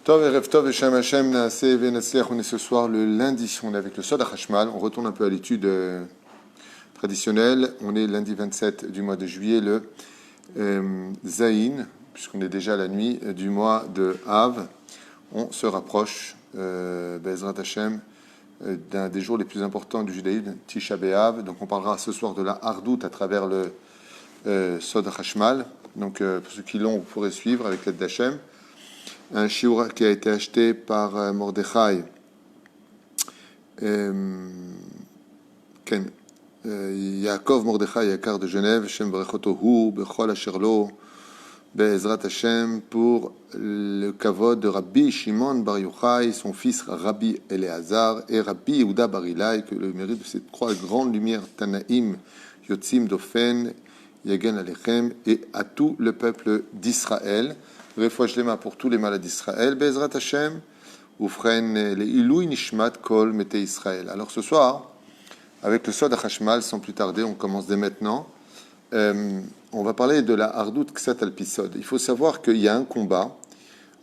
Tov Erev Tov Hashem Hashem Naaseh Venatzliach. On est ce soir le lundi, on est avec le Sod HaChashmal. On retourne un peu à l'étude traditionnelle. On est lundi 27 du mois de juillet, le Zayin, puisqu'on est déjà à la nuit du mois de Av. On se rapproche, Be'ezrat Hashem, d'un des jours les plus importants du judaïsme, Tisha B'Av. Donc on parlera ce soir de la Hardout à travers le Sod HaChashmal. Donc pour ceux qui l'ont, vous pourrez suivre avec l'aide d'Hachem. Un shiur qui a été acheté par Mordechai Yaakov Mordechai Yakar de Genève, Shem Berechoto Hu Bechol Asher Lo Be'ezrat Hashem, pour le kavod de Rabbi Shimon Bar Yochai, son fils Rabbi Eleazar, et Rabbi Yehuda Bar Ilai, que le mérite de cette trois grandes lumières Tanaïm Yotzim Dofen Yagen Alechem, et à tout le peuple d'Israël. Refouach lema pour tous les malades d'Israël, Be'ezrat Hashem, Ufren le Ilui Nishmat Kol Mete Israël. Alors ce soir, avec le Sod HaChashmal, sans plus tarder, on commence dès maintenant. On va parler de la Hardout Ksat Al-Pisod. Il faut savoir qu'il y a un combat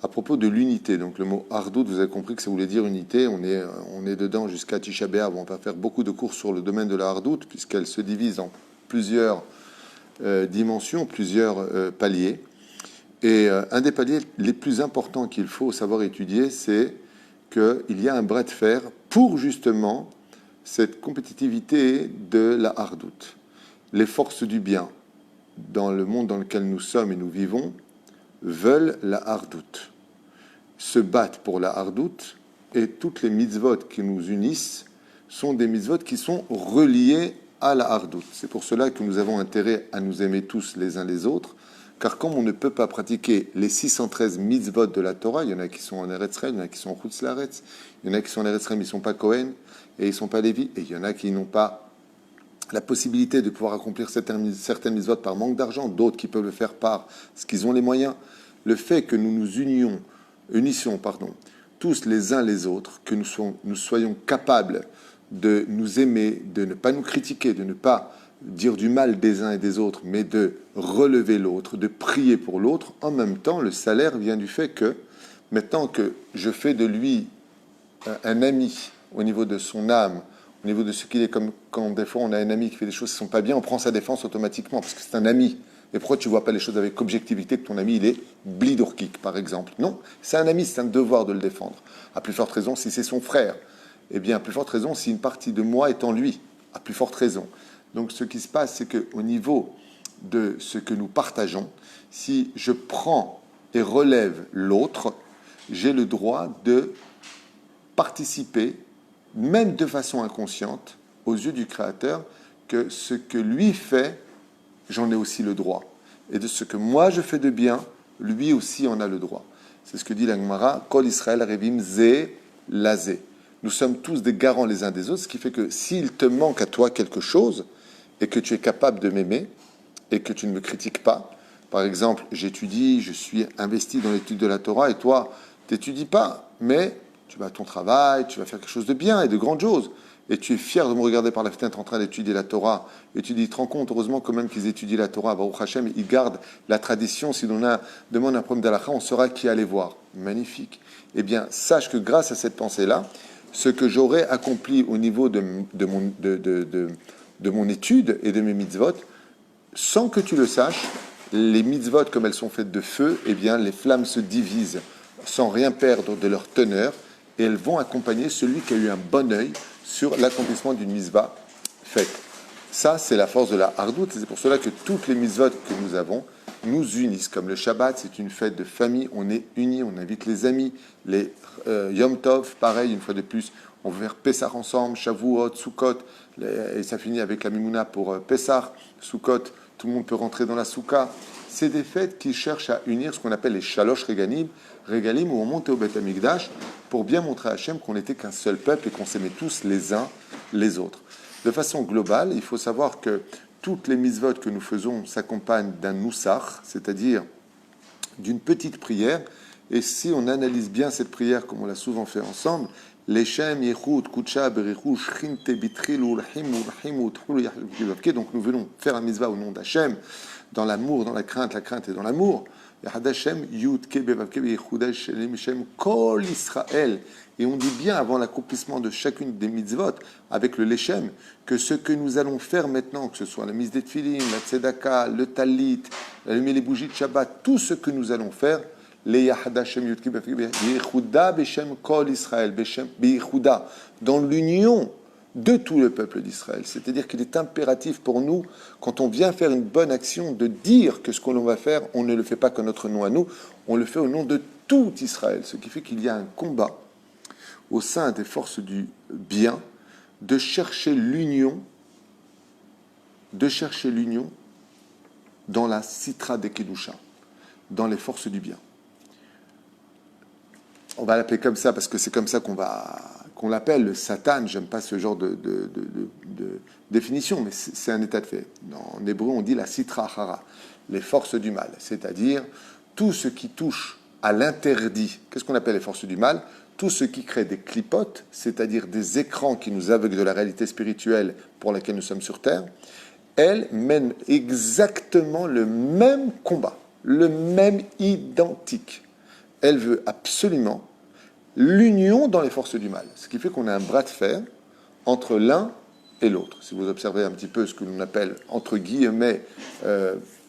à propos de l'unité. Donc le mot Hardout, vous avez compris que ça voulait dire unité. On est dedans jusqu'à Tisha B'Av. On va faire beaucoup de cours sur le domaine de la Hardout, puisqu'elle se divise en plusieurs dimensions, plusieurs paliers. Et un des paliers les plus importants qu'il faut savoir étudier, c'est qu'il y a un bras de fer pour justement cette compétitivité de la Hardout. Les forces du bien dans le monde dans lequel nous sommes et nous vivons veulent la Hardout, se battent pour la Hardout, et toutes les mitzvot qui nous unissent sont des mitzvot qui sont reliés à la Hardout. C'est pour cela que nous avons intérêt à nous aimer tous les uns les autres, car comme on ne peut pas pratiquer les 613 mitzvot de la Torah, il y en a qui sont en Eretz Israël, il y en a qui sont en Chutz La'aretz, il y en a qui sont en Eretz Israël mais ils ne sont pas Kohen, et ils ne sont pas Lévi, et il y en a qui n'ont pas la possibilité de pouvoir accomplir certaines mitzvot par manque d'argent, d'autres qui peuvent le faire par ce qu'ils ont les moyens. Le fait que nous nous unissions tous les uns les autres, que nous soyons capables de nous aimer, de ne pas nous critiquer, de ne pas dire du mal des uns et des autres, mais de relever l'autre, de prier pour l'autre. En même temps, le salaire vient du fait que, maintenant que je fais de lui un ami au niveau de son âme, au niveau de ce qu'il est, comme quand des fois on a un ami qui fait des choses qui ne sont pas bien, on prend sa défense automatiquement, parce que c'est un ami. Et pourquoi tu ne vois pas les choses avec objectivité, que ton ami il est blidourkik, par exemple? Non, c'est un ami, c'est un devoir de le défendre. À plus forte raison, si c'est son frère, eh bien, à plus forte raison, si une partie de moi est en lui, à plus forte raison. Donc, ce qui se passe, c'est qu'au niveau de ce que nous partageons, si je prends et relève l'autre, j'ai le droit de participer, même de façon inconsciente, aux yeux du Créateur, que ce que lui fait, j'en ai aussi le droit. Et de ce que moi je fais de bien, lui aussi en a le droit. C'est ce que dit la Gemara, Kol Israël Revim Ze Lazé. Nous sommes tous des garants les uns des autres, ce qui fait que s'il te manque à toi quelque chose, et que tu es capable de m'aimer, et que tu ne me critiques pas, par exemple, j'étudie, je suis investi dans l'étude de la Torah, et toi, tu n'étudies pas, mais tu vas à ton travail, tu vas faire quelque chose de bien et de grandes choses, et tu es fier de me regarder par la fenêtre en train d'étudier la Torah, et tu dis, tu te rends compte, heureusement quand même qu'ils étudient la Torah, Baruch Hashem, ils gardent la tradition, si l'on demande un problème d'Halakha, on saura qui aller voir. Magnifique. Eh bien, sache que grâce à cette pensée-là, ce que j'aurais accompli au niveau de mon étude et de mes mitzvot, sans que tu le saches, les mitzvot, comme elles sont faites de feu, eh bien, les flammes se divisent sans rien perdre de leur teneur, et elles vont accompagner celui qui a eu un bon œil sur l'accomplissement d'une mitzvah faite. Ça, c'est la force de la Hardout, et c'est pour cela que toutes les mitzvot que nous avons nous unissent. Comme le Shabbat, c'est une fête de famille, on est unis, on invite les amis. Les Yom Tov, pareil, une fois de plus, on veut faire Pessah ensemble, Shavuot, Sukkot, et ça finit avec la Mimouna pour Pessah, Sukkot, tout le monde peut rentrer dans la Souka. C'est des fêtes qui cherchent à unir ce qu'on appelle les Shalosh Regalim, où on montait au Beth Amikdash pour bien montrer à Hachem qu'on n'était qu'un seul peuple et qu'on s'aimait tous les uns les autres. De façon globale, il faut savoir que toutes les mitzvot que nous faisons s'accompagnent d'un noussach, c'est-à-dire d'une petite prière. Et si on analyse bien cette prière, comme on l'a souvent fait ensemble, Leshem Yechut Kutsha Berichu Shchinte Bitril Ulhim Ulhim Utrul Yachil. Donc nous venons faire un mitzvah au nom d'Hachem, dans l'amour, dans la crainte est dans l'amour. Yahad Hashem, Yud Ke Bevavke Beyechuda Shelem Shem Kol Israël. Et on dit bien avant l'accomplissement de chacune des mitzvot, avec le Leshem, que ce que nous allons faire maintenant, que ce soit la mise des tefilin, la tzedaka, le talit, allumer les bougies de Shabbat, tout ce que nous allons faire, les Yahad Hashem Yud Ke Bevavke Beyechuda Beshem Kol Israël, Beshem Beyechuda, dans l'union de tout le peuple d'Israël. C'est-à-dire qu'il est impératif pour nous, quand on vient faire une bonne action, de dire que ce que l'on va faire, on ne le fait pas que notre nom à nous, on le fait au nom de tout Israël. Ce qui fait qu'il y a un combat au sein des forces du bien de chercher l'union dans la Sitra de Kedusha, dans les forces du bien. On va l'appeler comme ça parce que c'est comme ça qu'on l'appelle le Satan. J'aime pas ce genre de définition, mais c'est un état de fait. En hébreu, on dit la Sitra Hara, les forces du mal, c'est-à-dire tout ce qui touche à l'interdit. Qu'est-ce qu'on appelle les forces du mal? Tout ce qui crée des clipotes, c'est-à-dire des écrans qui nous aveuglent de la réalité spirituelle pour laquelle nous sommes sur Terre, elles mènent exactement le même combat, le même identique. Elle veut absolument l'union dans les forces du mal. Ce qui fait qu'on a un bras de fer entre l'un et l'autre. Si vous observez un petit peu ce que l'on appelle, entre guillemets,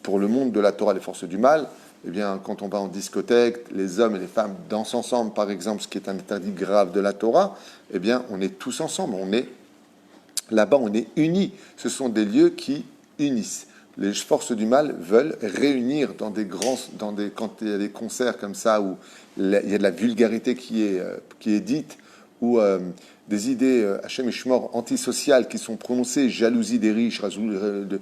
pour le monde de la Torah, les forces du mal, eh bien, quand on va en discothèque, les hommes et les femmes dansent ensemble, par exemple, ce qui est un interdit grave de la Torah, eh bien, on est tous ensemble. Là-bas, on est unis. Ce sont des lieux qui unissent. Les forces du mal veulent réunir quand il y a des concerts comme ça où il y a de la vulgarité qui est dite, ou des idées Hachem Ishmor antisociales qui sont prononcées, jalousie des riches, de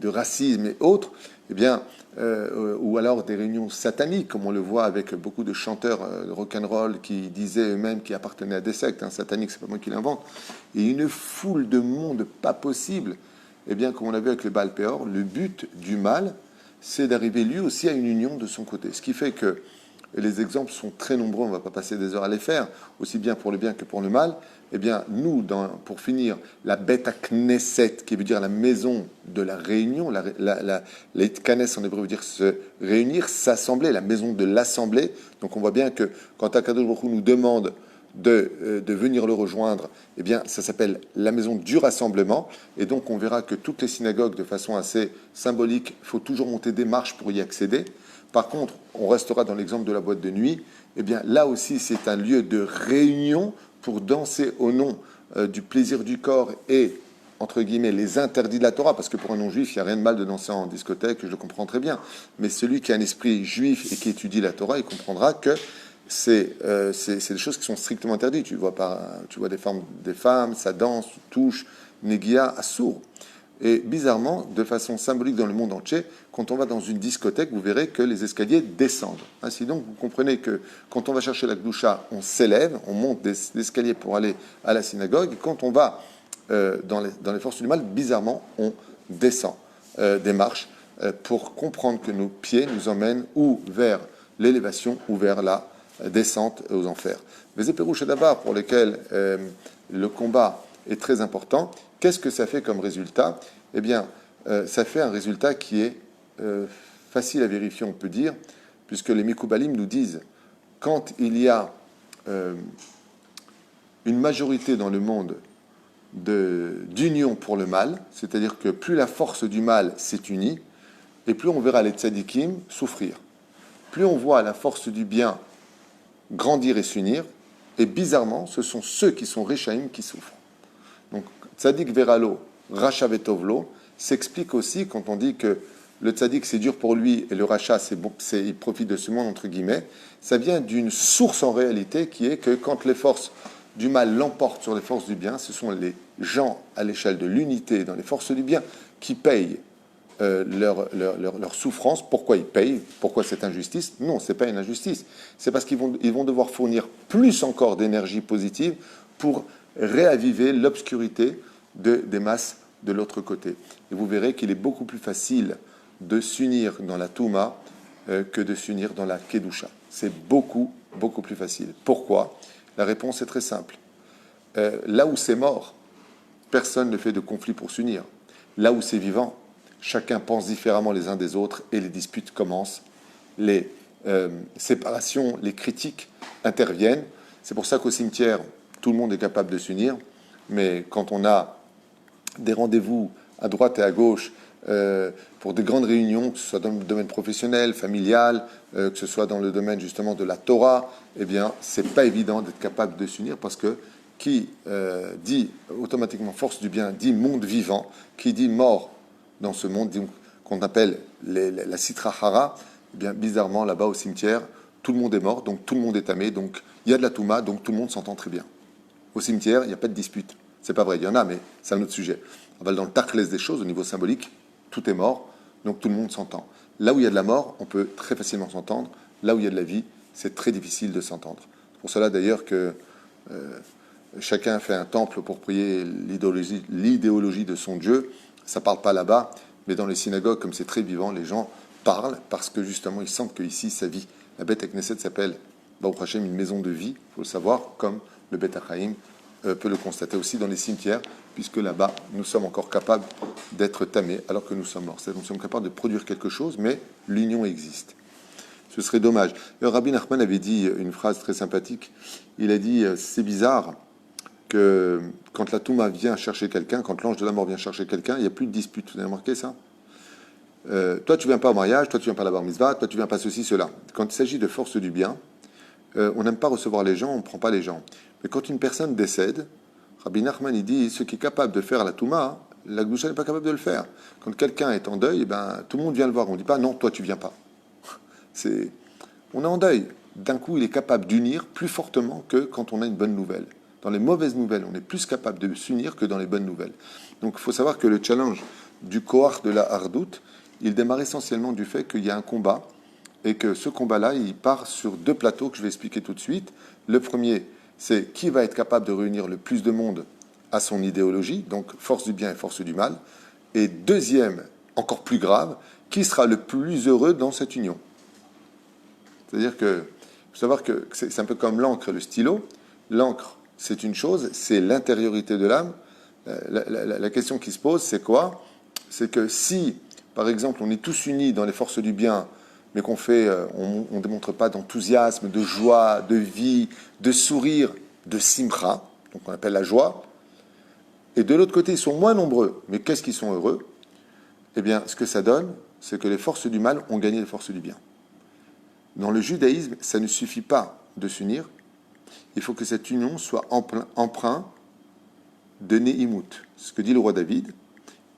racisme et autres, eh bien, ou alors des réunions sataniques, comme on le voit avec beaucoup de chanteurs rock'n'roll qui disaient eux-mêmes qu'ils appartenaient à des sectes, sataniques, c'est pas moi qui l'invente, et une foule de monde pas possible. Eh bien, comme on l'a vu avec le Baal Péor, le but du mal, c'est d'arriver lui aussi à une union de son côté. Ce qui fait que les exemples sont très nombreux, on ne va pas passer des heures à les faire, aussi bien pour le bien que pour le mal. Eh bien, nous, pour finir, la Beth Knesset, qui veut dire la maison de la réunion, les Knes en hébreu veut dire se réunir, s'assembler, la maison de l'assemblée. Donc on voit bien que quand Akadosh Baruch Hu nous demande de venir le rejoindre, eh bien, ça s'appelle la maison du rassemblement. Et donc, on verra que toutes les synagogues, de façon assez symbolique, il faut toujours monter des marches pour y accéder. Par contre, on restera dans l'exemple de la boîte de nuit. Eh bien, là aussi, c'est un lieu de réunion pour danser au nom du plaisir du corps et, entre guillemets, les interdits de la Torah. Parce que pour un non-juif, il n'y a rien de mal de danser en discothèque, je le comprends très bien. Mais celui qui a un esprit juif et qui étudie la Torah, il comprendra que c'est des choses qui sont strictement interdites. Tu vois des femmes, ça danse, touche, négia, assour. Et bizarrement, de façon symbolique dans le monde entier, quand on va dans une discothèque, vous verrez que les escaliers descendent. Ainsi donc, vous comprenez que quand on va chercher la Gdoucha, on s'élève, on monte des escaliers pour aller à la synagogue. Et quand on va dans les forces du mal, bizarrement, on descend des marches pour comprendre que nos pieds nous emmènent ou vers l'élévation ou vers la descente aux enfers. Les éperouches d'abord pour lesquels le combat est très important. Qu'est-ce que ça fait comme résultat? Eh bien, ça fait un résultat qui est facile à vérifier, on peut dire, puisque les Mikoubalim nous disent quand il y a une majorité dans le monde d'union pour le mal, c'est-à-dire que plus la force du mal s'est unie, et plus on verra les tzadikim souffrir. Plus on voit la force du bien grandir et s'unir, et bizarrement, ce sont ceux qui sont Rechaim qui souffrent. Donc, Tzadik Veralo, Racha Vetovlo, s'explique aussi quand on dit que le Tzadik c'est dur pour lui et le Racha il profite de ce monde, entre guillemets, ça vient d'une source en réalité qui est que quand les forces du mal l'emportent sur les forces du bien, ce sont les gens à l'échelle de l'unité dans les forces du bien qui payent leur souffrance. Pourquoi ils payent? Pourquoi cette injustice? Non, ce n'est pas une injustice. C'est parce qu'ils vont devoir fournir plus encore d'énergie positive pour réaviver l'obscurité des masses de l'autre côté. Et vous verrez qu'il est beaucoup plus facile de s'unir dans la Touma que de s'unir dans la Kedusha. C'est beaucoup, beaucoup plus facile. Pourquoi? La réponse est très simple. Là où c'est mort, personne ne fait de conflit pour s'unir. Là où c'est vivant, chacun pense différemment les uns des autres et les disputes commencent, les séparations, les critiques interviennent. C'est pour ça qu'au cimetière, tout le monde est capable de s'unir, mais quand on a des rendez-vous à droite et à gauche pour des grandes réunions, que ce soit dans le domaine professionnel, familial, que ce soit dans le domaine justement de la Torah, eh bien, c'est pas évident d'être capable de s'unir parce que qui dit automatiquement force du bien, dit monde vivant, qui dit mort dans ce monde, qu'on appelle la Sitra Hara, eh bien, bizarrement, là-bas au cimetière, tout le monde est mort, donc tout le monde est tamé, donc il y a de la Touma, donc tout le monde s'entend très bien. Au cimetière, il n'y a pas de dispute. C'est pas vrai, il y en a, mais c'est un autre sujet. On va dans le tachlès des choses, au niveau symbolique, tout est mort, donc tout le monde s'entend. Là où il y a de la mort, on peut très facilement s'entendre. Là où il y a de la vie, c'est très difficile de s'entendre. C'est pour cela d'ailleurs que chacun fait un temple pour prier l'idéologie de son Dieu. Ça ne parle pas là-bas, mais dans les synagogues, comme c'est très vivant, les gens parlent parce que justement, ils sentent qu'ici, ça vit. La Beth Knesset s'appelle, Baruch Hashem, une maison de vie, il faut le savoir, comme le Beth Hachaim peut le constater aussi dans les cimetières, puisque là-bas, nous sommes encore capables d'être tamés alors que nous sommes morts. C'est-à-dire que nous sommes capables de produire quelque chose, mais l'union existe. Ce serait dommage. Le Rabbi Nachman avait dit une phrase très sympathique. Il a dit, c'est bizarre que quand la Touma vient chercher quelqu'un, quand l'ange de la mort vient chercher quelqu'un, il n'y a plus de dispute. Vous avez remarqué ça? Toi, tu ne viens pas au mariage, toi, tu ne viens pas à la bar mitzvah, toi, tu ne viens pas ceci, cela. Quand il s'agit de force du bien, on n'aime pas recevoir les gens, on ne prend pas les gens. Mais quand une personne décède, Rabbi Nachman, il dit, ce qui est capable de faire la Touma, la Gdusha n'est pas capable de le faire. Quand quelqu'un est en deuil, ben, tout le monde vient le voir. On ne dit pas, non, toi, tu ne viens pas. On est en deuil. D'un coup, il est capable d'unir plus fortement que quand on a une bonne nouvelle. Dans les mauvaises nouvelles, on est plus capable de s'unir que dans les bonnes nouvelles. Donc, il faut savoir que le challenge du Koach de la Hardout, il démarre essentiellement du fait qu'il y a un combat et que ce combat-là, il part sur deux plateaux que je vais expliquer tout de suite. Le premier, c'est qui va être capable de réunir le plus de monde à son idéologie, donc force du bien et force du mal. Et deuxième, encore plus grave, qui sera le plus heureux dans cette union. C'est-à-dire que, il faut savoir que c'est un peu comme l'encre et le stylo. L'encre, c'est une chose, c'est l'intériorité de l'âme. La question qui se pose, c'est quoi? C'est que si, par exemple, on est tous unis dans les forces du bien, mais qu'on fait, on ne démontre pas d'enthousiasme, de joie, de vie, de sourire, de simcha, donc on appelle la joie, et de l'autre côté, ils sont moins nombreux, mais qu'est-ce qu'ils sont heureux? Eh bien, ce que ça donne, c'est que les forces du mal ont gagné les forces du bien. Dans le judaïsme, ça ne suffit pas de s'unir, il faut que cette union soit empreinte de Ne'imut. Ce que dit le roi David,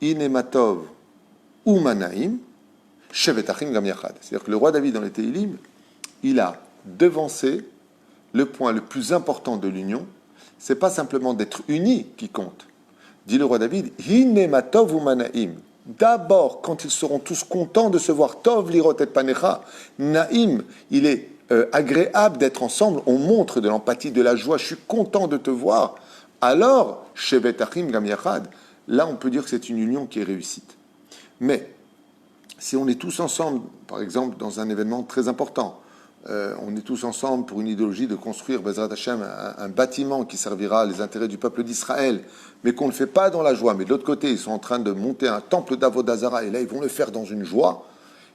Inematov Umanaim, Shevetachim Gam Yachad. C'est-à-dire que le roi David, dans les Tehillim, il a devancé le point le plus important de l'union. C'est pas simplement d'être unis qui compte. Dit le roi David, Inematov Umanaim. D'abord, quand ils seront tous contents de se voir, Tov lirot et panecha, Naïm, il est agréable d'être ensemble, on montre de l'empathie, de la joie, je suis content de te voir. Alors, Shevet Achim Gam Yachad, là on peut dire que c'est une union qui est réussite. Mais, si on est tous ensemble, par exemple, dans un événement très important, on est tous ensemble pour une idéologie de construire, Bezrat Hashem, un bâtiment qui servira les intérêts du peuple d'Israël, mais qu'on ne le fait pas dans la joie, mais de l'autre côté, ils sont en train de monter un temple d'Avodazara, et là, ils vont le faire dans une joie.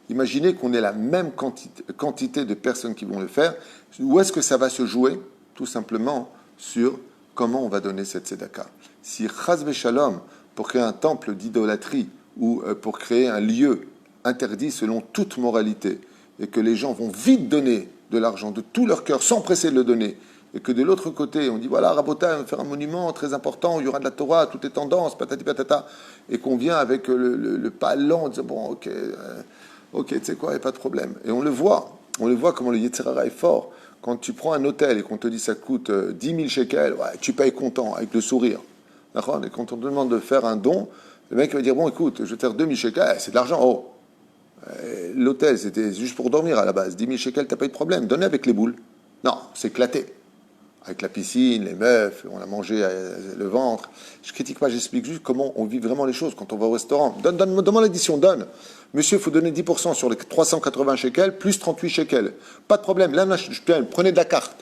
Imaginez qu'on ait la même quantité de personnes qui vont le faire. Où est-ce que ça va se jouer? Tout simplement sur comment on va donner cette tzedaka. Si Chaz Shalom, pour créer un temple d'idolâtrie, ou pour créer un lieu interdit selon toute moralité, et que les gens vont vite donner de l'argent de tout leur cœur, sans presser de le donner, et que de l'autre côté, on dit, voilà, Rabota, on va faire un monument très important, il y aura de la Torah, toutes les tendances, patati patata, et qu'on vient avec le pas lent, en disant, bon, ok, tu sais quoi, il n'y a pas de problème. Et on le voit comment le Yetzer Hara est fort. Quand tu prends un hôtel et qu'on te dit ça coûte 10 000 shekels, ouais, tu payes content, avec le sourire. D'accord? Et quand on te demande de faire un don, le mec va dire, bon, écoute, je vais te faire 2 000 shekels, c'est de l'argent, oh. L'hôtel, c'était juste pour dormir à la base. 10 000 shekels, t'as pas eu de problème. Donnez avec les boules. Non, c'est éclaté. Avec la piscine, les meufs, on a mangé le ventre. Je critique pas, j'explique juste comment on vit vraiment les choses quand on va au restaurant. Donne-moi l'addition, donne. Monsieur, il faut donner 10% sur les 380 shekels, plus 38 shekels. Pas de problème. Là, prenez de la carte.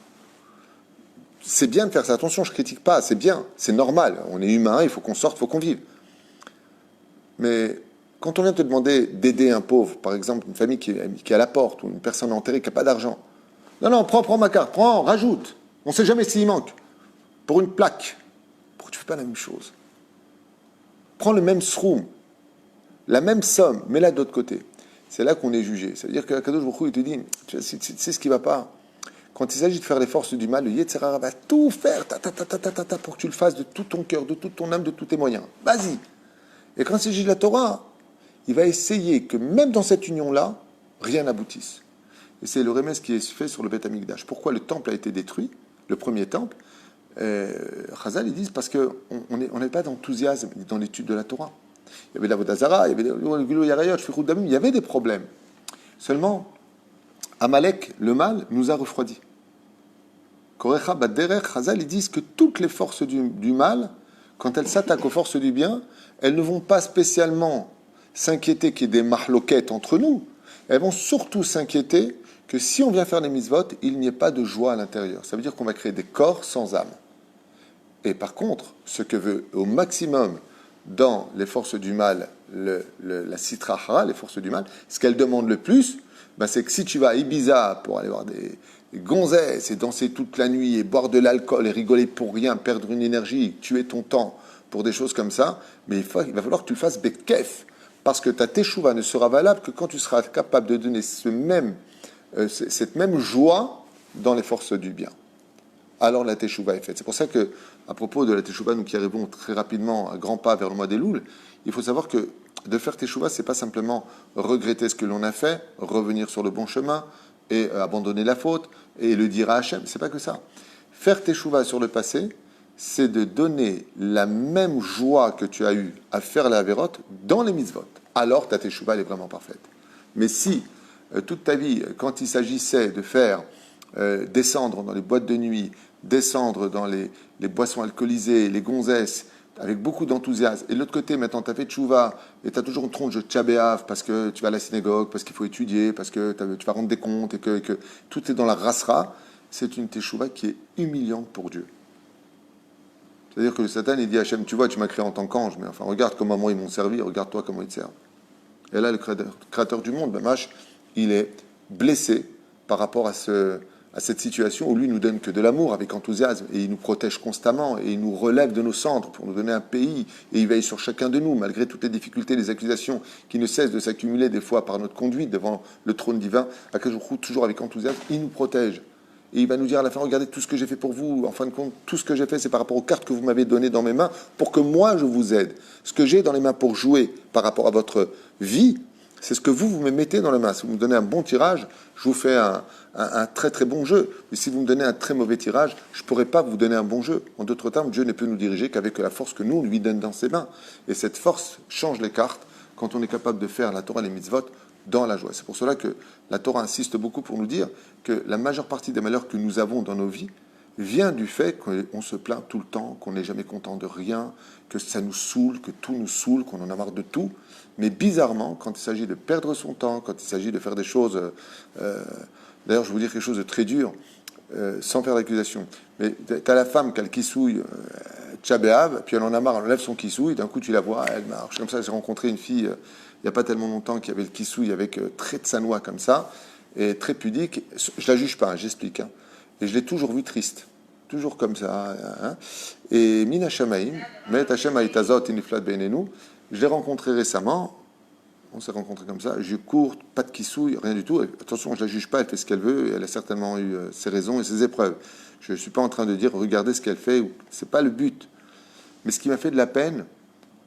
C'est bien de faire ça. Attention, je critique pas. C'est bien. C'est normal. On est humain, il faut qu'on sorte, il faut qu'on vive. Mais Quand on vient te demander d'aider un pauvre, par exemple une famille qui est à la porte ou une personne enterrée qui n'a pas d'argent, non, non, prends ma carte, prends, rajoute. On ne sait jamais s'il manque. Pour une plaque. Pourquoi tu ne fais pas la même chose? Prends le même sroum, la même somme, mets-la de l'autre côté. C'est là qu'on est jugé. Ça veut dire que Kadosh Baruch Hu, il te dit, tu sais ce qui ne va pas. Quand il s'agit de faire les forces du mal, le Yetzer Hara va tout faire pour que tu le fasses de tout ton cœur, de toute ton âme, de tous tes moyens. Vas-y. Et quand il s'agit de la Torah, il va essayer que même dans cette union-là, rien n'aboutisse. Et c'est le remède qui est fait sur le Beth Amikdash. Pourquoi le temple a été détruit, le premier temple? Chazal, ils disent parce qu'on n'est pas d'enthousiasme dans l'étude de la Torah. Il y avait la Vodazara, il y avait des problèmes. Seulement, Amalek, le mal, nous a refroidis. Korecha Baderer, Chazal, ils disent que toutes les forces du mal, quand elles s'attaquent aux forces du bien, elles ne vont pas spécialement s'inquiéter qu'il y ait des mahloquettes entre nous. Elles vont surtout s'inquiéter que si on vient faire les mitzvot, il n'y ait pas de joie à l'intérieur. Ça veut dire qu'on va créer des corps sans âme. Et par contre, ce que veut au maximum dans les forces du mal, la Sitra Hara, les forces du mal, ce qu'elle demande le plus, ben c'est que si tu vas à Ibiza pour aller voir des gonzesses et danser toute la nuit et boire de l'alcool et rigoler pour rien, perdre une énergie, tuer ton temps pour des choses comme ça, mais il va falloir que tu le fasses bekef, parce que ta teshuva ne sera valable que quand tu seras capable de donner cette même joie dans les forces du bien. Alors la teshuva est faite. C'est pour ça que, à propos de la teshuva, nous qui arrivons très rapidement à grands pas vers le mois d'Elul, il faut savoir que de faire teshuva, c'est pas simplement regretter ce que l'on a fait, revenir sur le bon chemin et abandonner la faute et le dire à Hachem. C'est pas que ça. Faire teshuva sur le passé, c'est de donner la même joie que tu as eue à faire la Averot dans les mitzvot. Alors ta teshuva elle est vraiment parfaite. Mais si toute ta vie, quand il s'agissait de faire descendre dans les boîtes de nuit, descendre dans les boissons alcoolisées, les gonzesses, avec beaucoup d'enthousiasme. Et de l'autre côté, maintenant, tu as fait tchouva, et tu as toujours une tronche de tchabéav, parce que tu vas à la synagogue, parce qu'il faut étudier, parce que tu vas rendre des comptes, et que tout est dans la rasra. C'est une teshuva qui est humiliante pour Dieu. C'est-à-dire que le Satan, il dit à Hachem, tu vois, tu m'as créé en tant qu'ange, mais enfin, regarde comment moi ils m'ont servi, regarde-toi comment ils te servent. Et là, le créateur du monde, Bamash, il est blessé par rapport à cette situation où lui nous donne que de l'amour avec enthousiasme et il nous protège constamment et il nous relève de nos cendres pour nous donner un pays et il veille sur chacun de nous malgré toutes les difficultés, les accusations qui ne cessent de s'accumuler des fois par notre conduite devant le trône divin, à que je roule toujours avec enthousiasme, il nous protège. Et il va nous dire à la fin, regardez tout ce que j'ai fait pour vous. En fin de compte, tout ce que j'ai fait, c'est par rapport aux cartes que vous m'avez données dans mes mains pour que moi, je vous aide. Ce que j'ai dans les mains pour jouer par rapport à votre vie, c'est ce que vous me mettez dans les mains. Si vous me donnez un bon tirage, je vous fais un très très bon jeu. Mais si vous me donnez un très mauvais tirage, je ne pourrai pas vous donner un bon jeu. En d'autres termes, Dieu ne peut nous diriger qu'avec la force que nous, on lui donne dans ses mains. Et cette force change les cartes quand on est capable de faire la Torah et les mitzvot dans la joie. C'est pour cela que la Torah insiste beaucoup pour nous dire que la majeure partie des malheurs que nous avons dans nos vies vient du fait qu'on se plaint tout le temps, qu'on n'est jamais content de rien, que ça nous saoule, que tout nous saoule, qu'on en a marre de tout. Mais bizarrement, quand il s'agit de perdre son temps, quand il s'agit de faire des choses... d'ailleurs, je vais vous dire quelque chose de très dur, sans faire d'accusation. Mais tu as la femme qui a le kissouille, tchabéave, puis elle en a marre, elle enlève son kissouille, d'un coup tu la vois, elle marche. Comme ça, j'ai rencontré une fille... il n'y a pas tellement longtemps qui avait le kissouille avec très tsanois comme ça, et très pudique. Je la juge pas, hein, j'explique. Hein. Et je l'ai toujours vue triste. Toujours comme ça. Hein. Et Mina Shamaim, Met Hashem Aitazot Iniflat Benenu, je l'ai rencontrée récemment. On s'est rencontrés comme ça. Je cours, pas de kissouille, rien du tout. Et, attention, je la juge pas, elle fait ce qu'elle veut, et elle a certainement eu ses raisons et ses épreuves. Je ne suis pas en train de dire, regardez ce qu'elle fait, c'est pas le but. Mais ce qui m'a fait de la peine,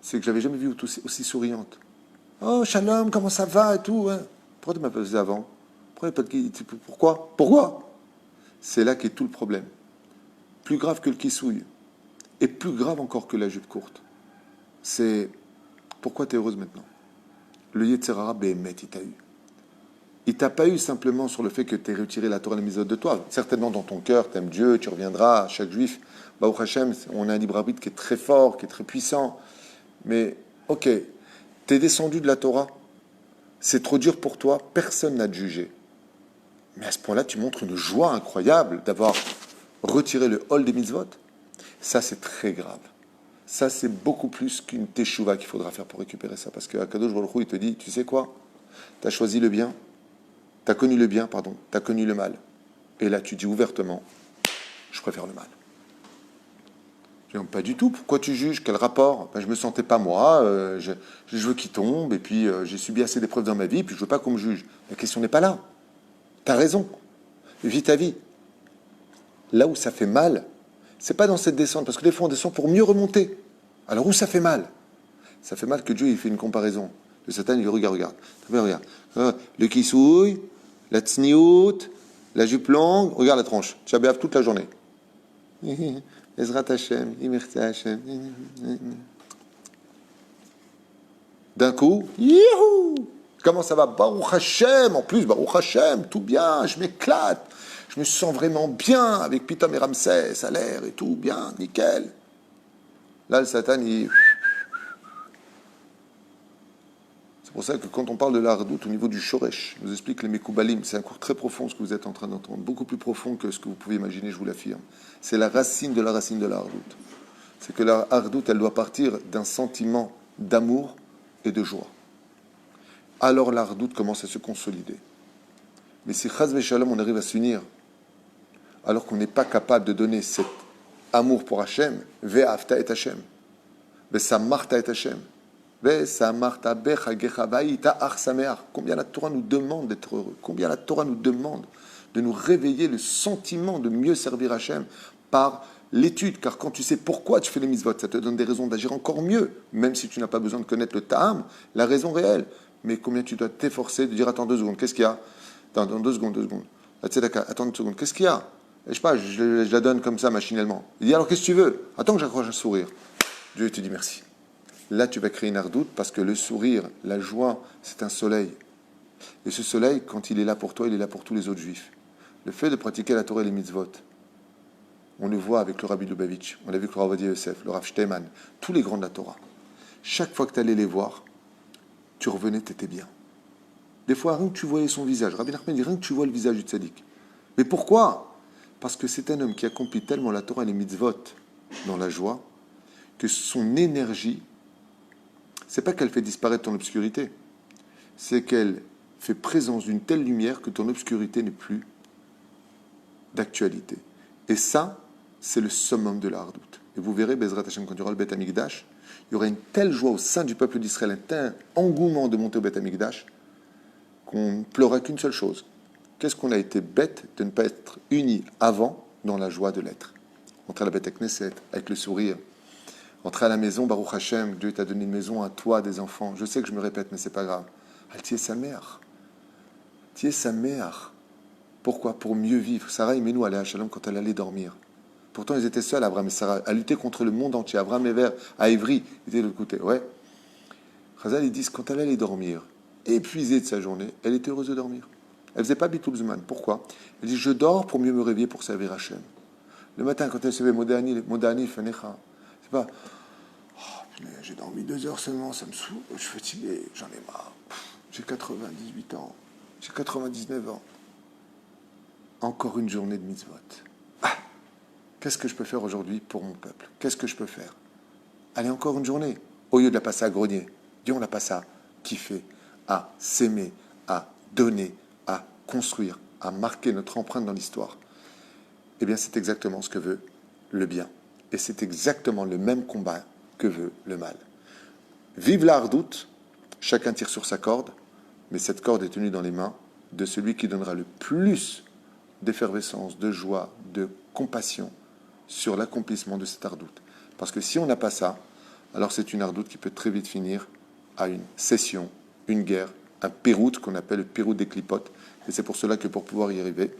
c'est que je l'avais jamais vue aussi souriante. Oh, shalom, comment ça va et tout. Hein. Pourquoi tu m'as pas fait avant? Pourquoi? C'est là qu'est tout le problème. Plus grave que le kissouille. Et plus grave encore que la jupe courte. C'est pourquoi tu es heureuse maintenant? Le Yetzer Hara, Béhémet, il t'a eu. Il t'a pas eu simplement sur le fait que tu aies retiré la Torah et la mitzvot de toi. Certainement dans ton cœur, tu aimes Dieu, tu reviendras. Chaque juif, Baruch Hashem, on a un libre arbitre qui est très fort, qui est très puissant. Mais, ok, t'es descendu de la Torah, c'est trop dur pour toi, personne n'a jugé. Mais à ce point-là, tu montres une joie incroyable d'avoir retiré le hol des mitzvot. Ça, c'est très grave. Ça, c'est beaucoup plus qu'une teshuva qu'il faudra faire pour récupérer ça. Parce que Akadosh Baruch Hu, il te dit, tu sais quoi? Tu as choisi le bien, tu as connu le bien, pardon, tu as connu le mal. Et là, tu dis ouvertement, je préfère le mal. Je dis, pas du tout, pourquoi tu juges? Quel rapport? Ben, je me sentais pas moi, je veux qu'il tombe, et puis j'ai subi assez d'épreuves dans ma vie, puis je veux pas qu'on me juge. La question n'est pas là. Tu as raison. Vis ta vie. Là où ça fait mal, c'est pas dans cette descente, parce que des fois on descend pour mieux remonter. Alors où ça fait mal? Ça fait mal que Dieu il fait une comparaison. Le Satan il dit regarde. Le kissouille, la tsniout, la jupe longue, regarde la tronche. Tchabéav toute la journée. Ezrat Hashem, Imerta Hashem. D'un coup, youhou! Comment ça va? Baruch Hashem, en plus, Baruch Hashem, tout bien, je m'éclate. Je me sens vraiment bien avec Pitam et Ramsès, à l'air et tout, bien, nickel. Là, le Satan, il... C'est pour ça que quand on parle de la hardout au niveau du shoresh, nous explique les Mekoubalim, c'est un cours très profond ce que vous êtes en train d'entendre, beaucoup plus profond que ce que vous pouvez imaginer, je vous l'affirme. C'est la racine de la hardout. C'est que la hardout, elle doit partir d'un sentiment d'amour et de joie. Alors la hardout commence à se consolider. Mais si Chaz Veshalom, on arrive à s'unir, alors qu'on n'est pas capable de donner cet amour pour Hachem, Ve'afta et Hachem, Ve'samarta et Hachem, Ve'samarta becha vaïta ach sameach. Combien la Torah nous demande d'être heureux, combien la Torah nous demande de nous réveiller le sentiment de mieux servir Hachem par l'étude, car quand tu sais pourquoi tu fais les mitzvot, ça te donne des raisons d'agir encore mieux, même si tu n'as pas besoin de connaître le ta'am, la raison réelle. Mais combien tu dois t'efforcer de dire attends 2 secondes, qu'est-ce qu'il y a? Attends, 2 secondes. La tzedaka, attends 2 secondes, qu'est-ce qu'il y a? Et je sais pas, je la donne comme ça machinalement. Il dit alors qu'est-ce que tu veux? Attends que j'accroche un sourire. Dieu te dit merci. Là tu vas créer une hardout parce que le sourire, la joie, c'est un soleil. Et ce soleil, quand il est là pour toi, il est là pour tous les autres juifs. Le fait de pratiquer la Torah et les mitzvot, on le voit avec le Rabbi Lubavitch, on l'a vu avec le Rav Ovadia Yosef, le Rav Shteiman, tous les grands de la Torah. Chaque fois que tu allais les voir, tu revenais, tu étais bien. Des fois, rien que tu voyais son visage, Rabbi Nachman dit rien que tu vois le visage du tzaddik. Mais pourquoi? Parce que c'est un homme qui accomplit tellement la Torah et les mitzvot dans la joie que son énergie, c'est pas qu'elle fait disparaître ton obscurité, c'est qu'elle fait présence d'une telle lumière que ton obscurité n'est plus d'actualité. Et ça, c'est le summum de la hardout. Et vous verrez, Bezrat Hashem, quand il y aura le Beth Amikdash, il y aura une telle joie au sein du peuple d'Israël, un tel engouement de monter au Beth Amikdash, qu'on ne pleura qu'une seule chose. Qu'est-ce qu'on a été bête de ne pas être unis avant dans la joie de l'être. Entrer à la Beth Knesset avec le sourire. Entrer à la maison, Baruch Hashem, Dieu t'a donné une maison à toi, des enfants. Je sais que je me répète, mais c'est pas grave. Tu es sa mère. Tu es sa mère. Pourquoi? Pour mieux vivre. Sarah et Menou allaient à Shalom quand elle allait dormir. Pourtant, ils étaient seuls, Abraham et Sarah, à lutter contre le monde entier. Abraham et Ver, à Évry, ils étaient de l'autre côté. Ouais. Chazal, ils disent, quand elle allait dormir, épuisée de sa journée, elle était heureuse de dormir. Elle ne faisait pas Bitul Zman. Pourquoi? Elle dit, je dors pour mieux me réveiller pour servir Hachem. Le matin, quand elle se réveille, Modani, Fanecha, c'est pas, oh, j'ai dormi 2 heures seulement, ça me saoule, je suis fatigué, j'en ai marre. J'ai 98 ans, j'ai 99 ans. Encore une journée de mitzvot. Ah, qu'est-ce que je peux faire aujourd'hui pour mon peuple? Qu'est-ce que je peux faire? Allez, encore une journée. Au lieu de la passer à grogner, Dieu, on la passe à kiffer, à s'aimer, à donner, à construire, à marquer notre empreinte dans l'histoire. Eh bien, c'est exactement ce que veut le bien. Et c'est exactement le même combat que veut le mal. Vive la hardout, chacun tire sur sa corde, mais cette corde est tenue dans les mains de celui qui donnera le plus d'effervescence, de joie, de compassion sur l'accomplissement de cette hardout. Parce que si on n'a pas ça, alors c'est une hardout qui peut très vite finir à une session, une guerre, un péroute qu'on appelle le péroute des clipotes. Et c'est pour cela que pour pouvoir y arriver,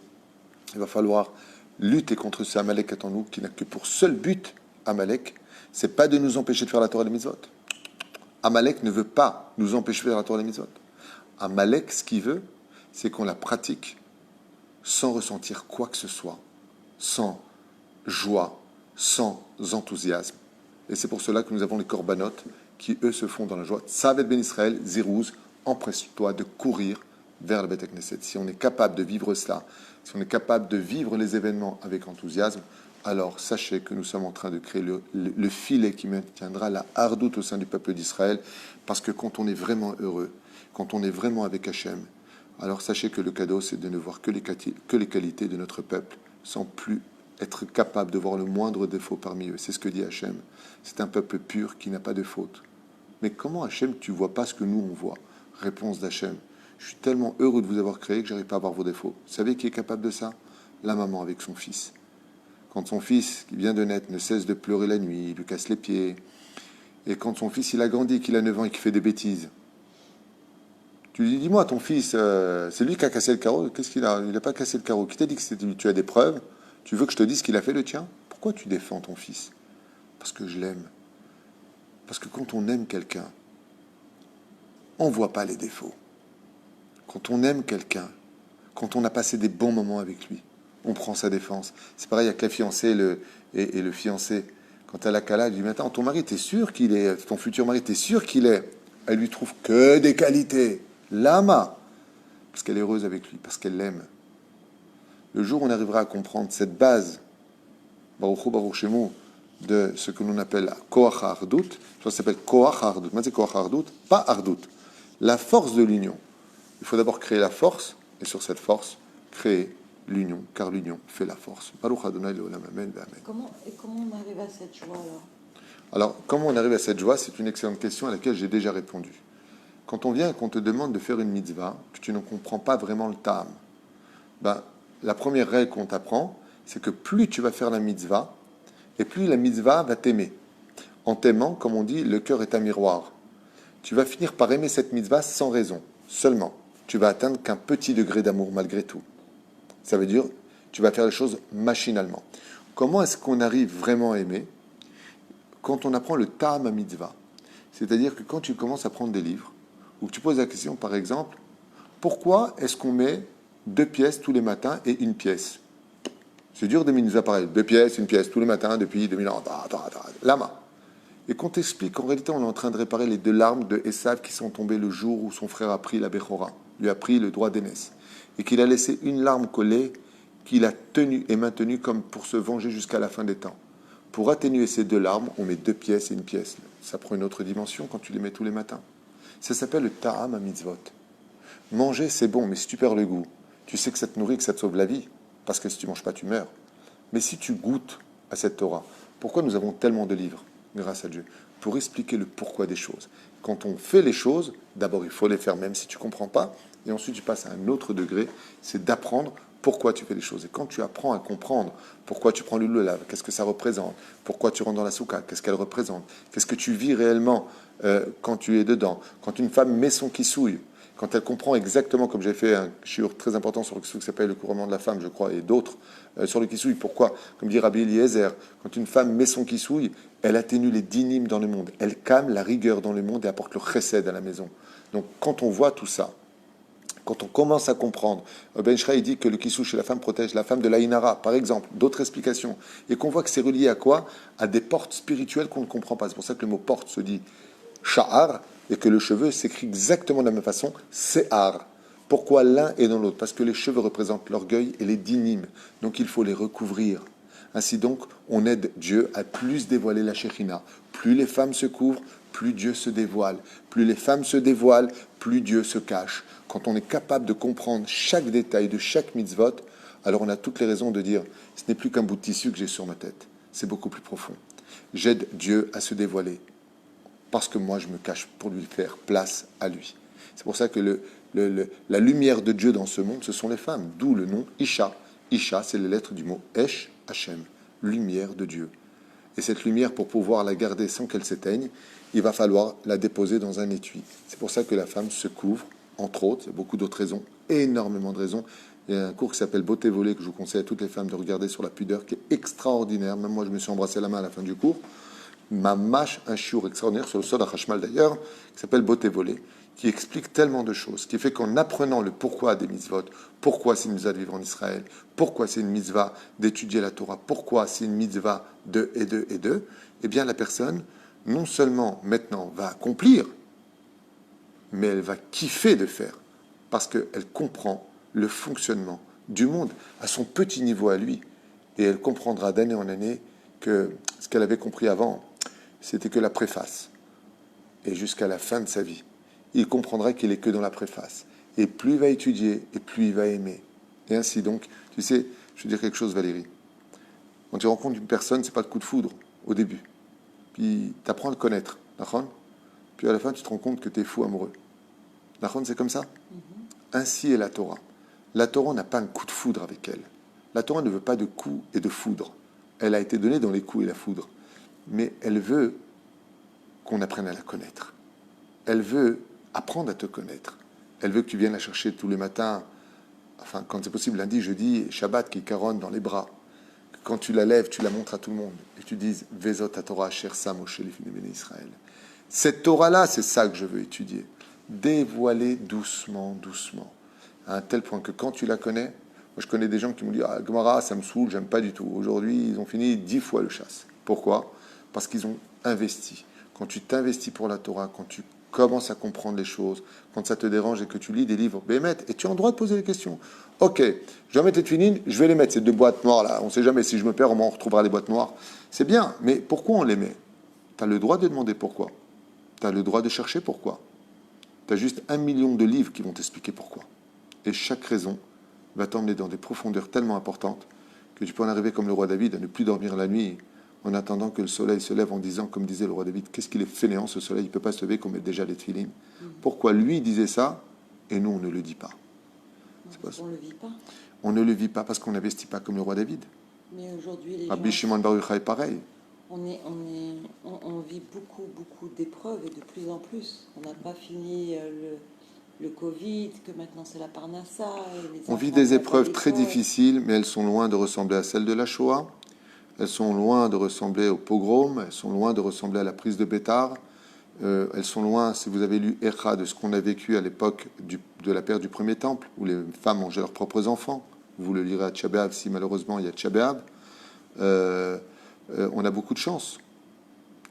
il va falloir lutter contre ce Amalek en nous, qui n'a que pour seul but, Amalek, c'est pas de nous empêcher de faire la Torah et les mitzvot. Amalek ne veut pas nous empêcher de faire la Torah et les mitzvot. Amalek, ce qu'il veut, c'est qu'on la pratique sans ressentir quoi que ce soit, sans joie, sans enthousiasme. Et c'est pour cela que nous avons les korbanot qui, eux, se font dans la joie. Tzavet ben Israël, Zirouz, empresse-toi de courir vers le Beth Knesset. Si on est capable de vivre cela, si on est capable de vivre les événements avec enthousiasme, alors sachez que nous sommes en train de créer le filet qui maintiendra la hardoute au sein du peuple d'Israël, parce que quand on est vraiment heureux, quand on est vraiment avec Hachem, alors sachez que le cadeau, c'est de ne voir que les qualités de notre peuple, sans plus être capable de voir le moindre défaut parmi eux. C'est ce que dit Hachem. C'est un peuple pur qui n'a pas de faute. Mais comment, Hachem, tu ne vois pas ce que nous, on voit? Réponse d'Hachem. Je suis tellement heureux de vous avoir créé que je n'arrive pas à voir vos défauts. Vous savez qui est capable de ça? La maman avec son fils. Quand son fils, qui vient de naître, ne cesse de pleurer la nuit, il lui casse les pieds, et quand son fils, il a grandi, qu'il a 9 ans et qu'il fait des bêtises, tu lui dis, dis-moi, ton fils, c'est lui qui a cassé le carreau. Qu'est-ce qu'il a? Il n'a pas cassé le carreau. Qui t'a dit que c'était lui? Tu as des preuves? Tu veux que je te dise qu'il a fait le tien? Pourquoi tu défends ton fils? Parce que je l'aime. Parce que quand on aime quelqu'un, on ne voit pas les défauts. Quand on aime quelqu'un, quand on a passé des bons moments avec lui, on prend sa défense. C'est pareil avec la fiancée et le fiancé. Quand elle a Kala, elle lui dit, mais attends, ton mari, t'es sûr qu'il est, ton futur mari, t'es sûr qu'il est? Elle lui trouve que des qualités. Lama. Parce qu'elle est heureuse avec lui, parce qu'elle l'aime. Le jour où on arrivera à comprendre cette base, Baruch Hu, Baruch Shemu, de ce que l'on appelle Koach HaAchdout, ça s'appelle Koach HaAchdout. Maintenant, c'est Koach HaAchdout, pas Ardout. La force de l'union. Il faut d'abord créer la force, et sur cette force, créer l'union, car l'union fait la force. Baruch Adonai Leolam, Amen, Amen. Comment on arrive à cette joie alors? Alors, comment on arrive à cette joie? C'est une excellente question à laquelle j'ai déjà répondu. Quand on vient et qu'on te demande de faire une mitzvah, que tu ne comprends pas vraiment le ta'am, ben, la première règle qu'on t'apprend, c'est que plus tu vas faire la mitzvah, et plus la mitzvah va t'aimer. En t'aimant, comme on dit, le cœur est un miroir. Tu vas finir par aimer cette mitzvah sans raison, seulement. Tu vas atteindre qu'un petit degré d'amour malgré tout. Ça veut dire, tu vas faire les choses machinalement. Comment est-ce qu'on arrive vraiment à aimer? Quand on apprend le ta'am à mitzvah. C'est-à-dire que quand tu commences à prendre des livres, ou que tu poses la question, par exemple, pourquoi est-ce qu'on met 2 pièces tous les matins et 1 pièce? C'est dur d'aimer une mitzvah pareille. 2 pièces, 1 pièce tous les matins depuis 2000 ans. Lama. Et qu'on t'explique qu'en réalité, on est en train de réparer les 2 larmes de Esav qui sont tombées le jour où son frère a pris la Bechora, lui a pris le droit d'aînesse. Et qu'il a laissé une larme collée qu'il a tenue et maintenue comme pour se venger jusqu'à la fin des temps. Pour atténuer ces 2 larmes, on met 2 pièces et 1 pièce. Ça prend une autre dimension quand tu les mets tous les matins. Ça s'appelle le ta'am à mitzvot. Manger, c'est bon, mais si tu perds le goût, tu sais que ça te nourrit, que ça te sauve la vie. Parce que si tu ne manges pas, tu meurs. Mais si tu goûtes à cette Torah, pourquoi nous avons tellement de livres, grâce à Dieu? Pour expliquer le pourquoi des choses. Quand on fait les choses, d'abord il faut les faire même si tu ne comprends pas, et ensuite tu passes à un autre degré, c'est d'apprendre pourquoi tu fais les choses. Et quand tu apprends à comprendre pourquoi tu prends le lulav, qu'est-ce que ça représente, pourquoi tu rentres dans la soukha, qu'est-ce qu'elle représente, qu'est-ce que tu vis réellement quand tu es dedans, quand une femme met son kissouille, quand elle comprend exactement, comme j'ai fait un shiur très important sur ce qui s'appelle le couronnement de la femme, je crois, et d'autres, sur le kissouille, pourquoi? Comme dit Rabbi Eliezer, quand une femme met son kissouille, elle atténue les dynimes dans le monde, elle calme la rigueur dans le monde et apporte le chesed à la maison. Donc quand on voit tout ça, quand on commence à comprendre, Ben Shraï dit que le kissou chez la femme protège la femme de l'Aïnara, par exemple, d'autres explications, et qu'on voit que c'est relié à quoi? À des portes spirituelles qu'on ne comprend pas. C'est pour ça que le mot porte se dit sha'ar, et que le cheveu s'écrit exactement de la même façon, se'ar. Pourquoi l'un est dans l'autre? Parce que les cheveux représentent l'orgueil et les dynimes, donc il faut les recouvrir. Ainsi donc, on aide Dieu à plus dévoiler la Shekhinah. Plus les femmes se couvrent, plus Dieu se dévoile. Plus les femmes se dévoilent, plus Dieu se cache. Quand on est capable de comprendre chaque détail de chaque mitzvot, alors on a toutes les raisons de dire, ce n'est plus qu'un bout de tissu que j'ai sur ma tête. C'est beaucoup plus profond. J'aide Dieu à se dévoiler, parce que moi je me cache pour lui faire place à lui. C'est pour ça que la lumière de Dieu dans ce monde, ce sont les femmes, d'où le nom Isha. Isha, c'est les lettres du mot Esh Hashem, lumière de Dieu. Et cette lumière, pour pouvoir la garder sans qu'elle s'éteigne, il va falloir la déposer dans un étui. C'est pour ça que la femme se couvre, entre autres, il y a beaucoup d'autres raisons, énormément de raisons. Il y a un cours qui s'appelle Beauté volée, que je vous conseille à toutes les femmes de regarder sur la pudeur, qui est extraordinaire. Même moi, je me suis embrassé la main à la fin du cours. Mamash, un chiour extraordinaire sur le sol à Hashmal d'ailleurs, qui s'appelle Beauté volée, qui explique tellement de choses, qui fait qu'en apprenant le pourquoi des mitzvot, pourquoi c'est une mitzvah de vivre en Israël, pourquoi c'est une mitzvah d'étudier la Torah, pourquoi c'est une mitzvah de et de et de, eh bien la personne, non seulement maintenant va accomplir, mais elle va kiffer de faire, parce qu'elle comprend le fonctionnement du monde à son petit niveau à lui. Et elle comprendra d'année en année que ce qu'elle avait compris avant, c'était que la préface. Et jusqu'à la fin de sa vie, il comprendra qu'il n'est que dans la préface. Et plus il va étudier, et plus il va aimer. Et ainsi donc, tu sais, je veux dire quelque chose, Valérie. Quand tu rencontres une personne, c'est pas de coup de foudre au début. Puis tu apprends à le connaître, d'accord. Puis à la fin, tu te rends compte que tu es fou amoureux. D'accord, c'est comme ça. Ainsi est la Torah. La Torah n'a pas un coup de foudre avec elle. La Torah ne veut pas de coups et de foudre. Elle a été donnée dans les coups et la foudre. Mais elle veut qu'on apprenne à la connaître. Elle veut apprendre à te connaître. Elle veut que tu viennes la chercher tous les matins, enfin, quand c'est possible, lundi, jeudi, Shabbat, qui caronne dans les bras. Quand tu la lèves, tu la montres à tout le monde. Et tu dises, Vezot à Torah, Cher Sam, Moshe, les béné Israël. Cette Torah-là, c'est ça que je veux étudier. Dévoiler doucement, doucement. À un tel point que quand tu la connais, moi je connais des gens qui me disent, ah, Gemara, ça me saoule, j'aime pas du tout. Aujourd'hui, ils ont fini 10 fois le chasse. Pourquoi? Parce qu'ils ont investi. Quand tu t'investis pour la Torah, quand tu commences à comprendre les choses, quand ça te dérange et que tu lis des livres, Bémet, et tu as le droit de poser des questions. Ok, je vais mettre les tuilines, je vais les mettre, ces 2 boîtes noires là. On ne sait jamais, si je me perds, on retrouvera les boîtes noires. C'est bien, mais pourquoi on les met? Tu as le droit de demander pourquoi. Tu as le droit de chercher pourquoi. Tu as juste 1 million de livres qui vont t'expliquer pourquoi. Et chaque raison va t'emmener dans des profondeurs tellement importantes que tu peux en arriver comme le roi David à ne plus dormir la nuit en attendant que le soleil se lève en disant, comme disait le roi David, qu'est-ce qu'il est fainéant ce soleil, il ne peut pas se lever qu'on met déjà les tefilines. Pourquoi lui disait ça et nous on ne le dit pas? On ne le vit pas. On ne le vit pas parce qu'on n'investit pas comme le roi David. Mais aujourd'hui, les Rabbi Shimon Bar Yochai est pareil. On vit beaucoup d'épreuves et de plus en plus. On n'a pas fini le Covid, que maintenant c'est la Parnassa. On vit des épreuves très difficiles, mais elles sont loin de ressembler à celles de la Shoah. Elles sont loin de ressembler au pogrom. Elles sont loin de ressembler à la prise de Bétar. Elles sont loin, si vous avez lu Echa, de ce qu'on a vécu à l'époque de la perte du premier temple, où les femmes mangeaient leurs propres enfants. Vous le lirez à Tcha B'Av, si malheureusement il y a Tcha B'Av. On a beaucoup de chance.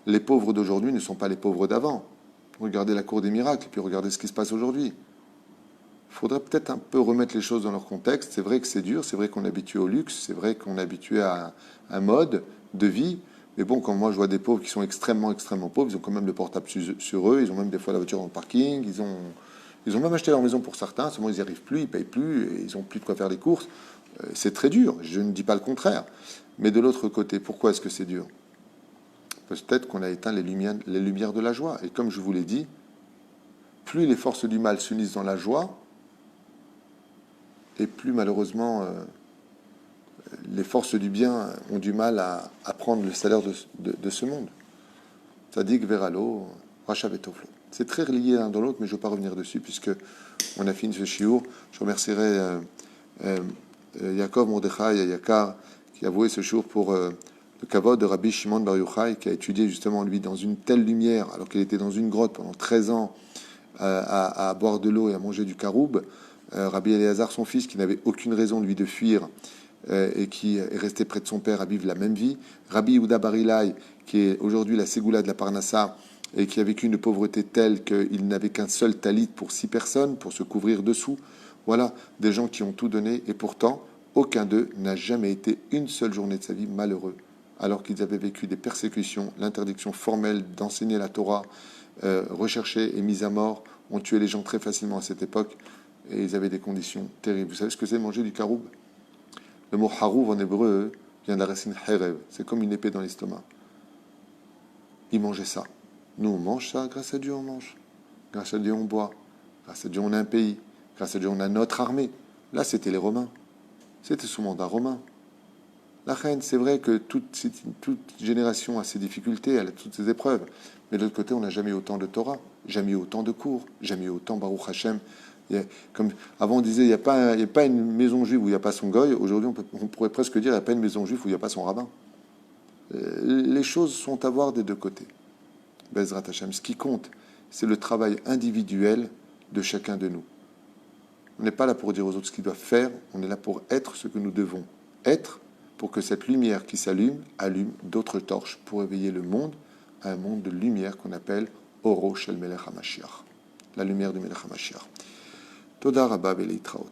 Les pauvres d'aujourd'hui ne sont pas les pauvres d'avant. Regardez la cour des miracles, et puis regardez ce qui se passe aujourd'hui. Il faudrait peut-être un peu remettre les choses dans leur contexte. C'est vrai que c'est dur, c'est vrai qu'on est habitué au luxe, c'est vrai qu'on est habitué à un mode de vie. Mais bon, quand moi je vois des pauvres qui sont extrêmement pauvres, ils ont quand même le portable sur eux, ils ont même des fois la voiture dans le parking, ils ont même acheté leur maison pour certains, seulement ils n'y arrivent plus, ils ne payent plus, et ils n'ont plus de quoi faire les courses. C'est très dur, je ne dis pas le contraire. Mais de l'autre côté, pourquoi est-ce que c'est dur? Peut-être qu'on a éteint les lumières de la joie. Et comme je vous l'ai dit, plus les forces du mal s'unissent dans la joie, et plus malheureusement les forces du bien ont du mal à prendre le salaire de ce monde. Tzadik Veralo, Racha Betoflo. C'est très lié l'un dans l'autre, mais je ne veux pas revenir dessus, puisque on a fini ce shiur. Je remercierai Yaakov Mordechai et Yakar, qui a voué ce shiur pour le kavod de Rabbi Shimon Bar Yochai, qui a étudié justement lui dans une telle lumière, alors qu'il était dans une grotte pendant 13 ans à boire de l'eau et à manger du caroub. Rabbi Eliezer, son fils, qui n'avait aucune raison lui de fuir et qui est resté près de son père à vivre la même vie. Rabbi Yehuda Bar Ilai, qui est aujourd'hui la ségoula de la Parnassa et qui a vécu une pauvreté telle qu'il n'avait qu'un seul talit pour 6 personnes, pour se couvrir dessous. Voilà, des gens qui ont tout donné et pourtant, aucun d'eux n'a jamais été une seule journée de sa vie malheureux, alors qu'ils avaient vécu des persécutions, l'interdiction formelle d'enseigner la Torah, recherchée et mise à mort, ont tué les gens très facilement à cette époque et ils avaient des conditions terribles. Vous savez ce que c'est manger du caroub? Le mot harouv en hébreu vient de la racine herev, c'est comme une épée dans l'estomac. Ils mangeaient ça. Nous on mange ça, grâce à Dieu on mange. Grâce à Dieu on boit. Grâce à Dieu on a un pays. Grâce à Dieu on a notre armée. Là c'était les Romains. C'était sous mandat romain. La reine, c'est vrai que toute génération a ses difficultés, elle a toutes ses épreuves. Mais de l'autre côté, on n'a jamais eu autant de Torah, jamais eu autant de cours, jamais eu autant Baruch Hashem. Comme avant on disait, il n'y a pas une maison juive où il n'y a pas son goy. Aujourd'hui, on pourrait presque dire, il n'y a pas une maison juive où il n'y a pas son rabbin. Les choses sont à voir des deux côtés. Bezrat Hashem. Ce qui compte, c'est le travail individuel de chacun de nous. On n'est pas là pour dire aux autres ce qu'ils doivent faire, on est là pour être ce que nous devons être, pour que cette lumière qui s'allume allume d'autres torches pour éveiller le monde à un monde de lumière qu'on appelle Oro Shel Melech HaMashiach, la lumière du Melech HaMashiach. Toda Rabba Beleitраot.